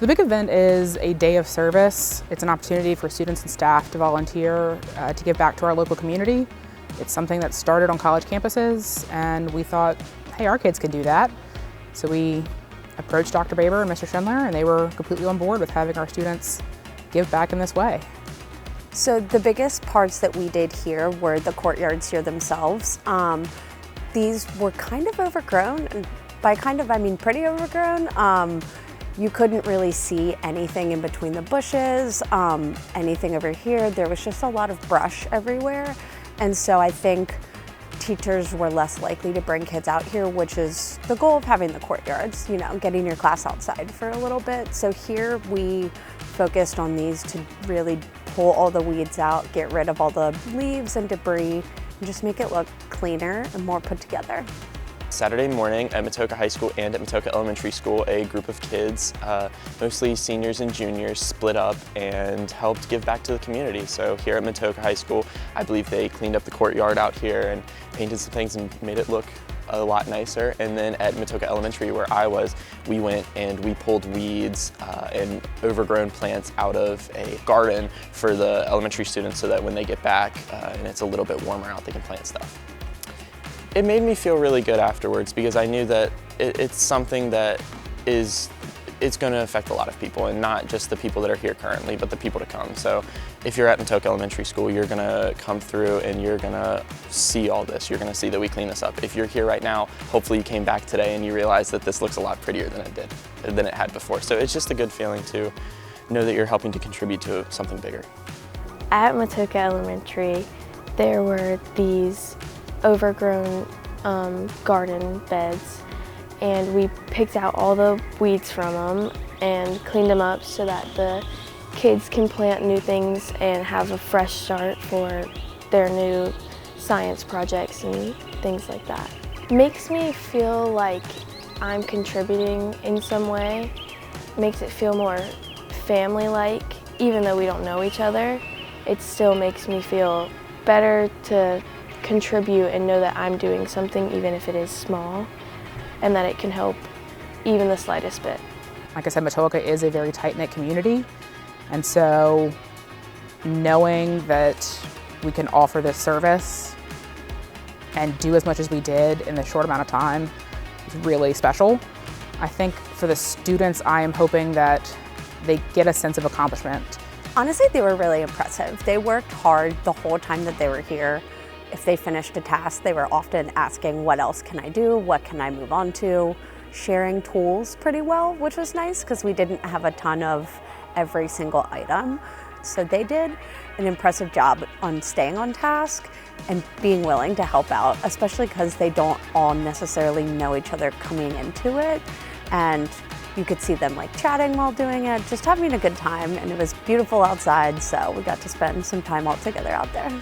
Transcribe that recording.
The big event is a day of service. It's an opportunity for students and staff to volunteer to give back to our local community. It's something that started on college campuses, and we thought, hey, our kids can do that. So we approached Dr. Baber and Mr. Schindler, and they were completely on board with having our students give back in this way. So the biggest parts that we did here were the courtyards here themselves. These were kind of overgrown, and by kind of I mean pretty overgrown. You couldn't really see anything in between the bushes, anything over here. There was just a lot of brush everywhere. And so I think teachers were less likely to bring kids out here, which is the goal of having the courtyards, you know, getting your class outside for a little bit. So here we focused on these to really pull all the weeds out, get rid of all the leaves and debris, and just make it look cleaner and more put together. Saturday morning at Matoaca High School and at Matoaca Elementary School, a group of kids, mostly seniors and juniors, split up and helped give back to the community. So here at Matoaca High School, I believe they cleaned up the courtyard out here and painted some things and made it look a lot nicer. And then at Matoaca Elementary, where I was, we went and we pulled weeds and overgrown plants out of a garden for the elementary students so that when they get back and it's a little bit warmer out, they can plant stuff. It made me feel really good afterwards because I knew that it's something that it's going to affect a lot of people, and not just the people that are here currently, but the people to come. So if you're at Matoaca Elementary School, you're going to come through and you're going to see all this. You're going to see that we clean this up. If you're here right now, hopefully you came back today and you realize that this looks a lot prettier than it had before. So it's just a good feeling to know that you're helping to contribute to something bigger. At Matoaca Elementary, there were these overgrown garden beds, and we picked out all the weeds from them and cleaned them up so that the kids can plant new things and have a fresh start for their new science projects and things like that. It makes me feel like I'm contributing in some way. It makes it feel more family-like. Even though we don't know each other, it still makes me feel better to contribute and know that I'm doing something, even if it is small, and that it can help even the slightest bit. Like I said, Matoaca is a very tight-knit community, and so knowing that we can offer this service and do as much as we did in the short amount of time is really special. I think for the students, I am hoping that they get a sense of accomplishment. Honestly, they were really impressive. They worked hard the whole time that they were here. If they finished a task, they were often asking, what else can I do? What can I move on to? Sharing tools pretty well, which was nice because we didn't have a ton of every single item. So they did an impressive job on staying on task and being willing to help out, especially because they don't all necessarily know each other coming into it. And you could see them like chatting while doing it, just having a good time. And it was beautiful outside, so we got to spend some time all together out there.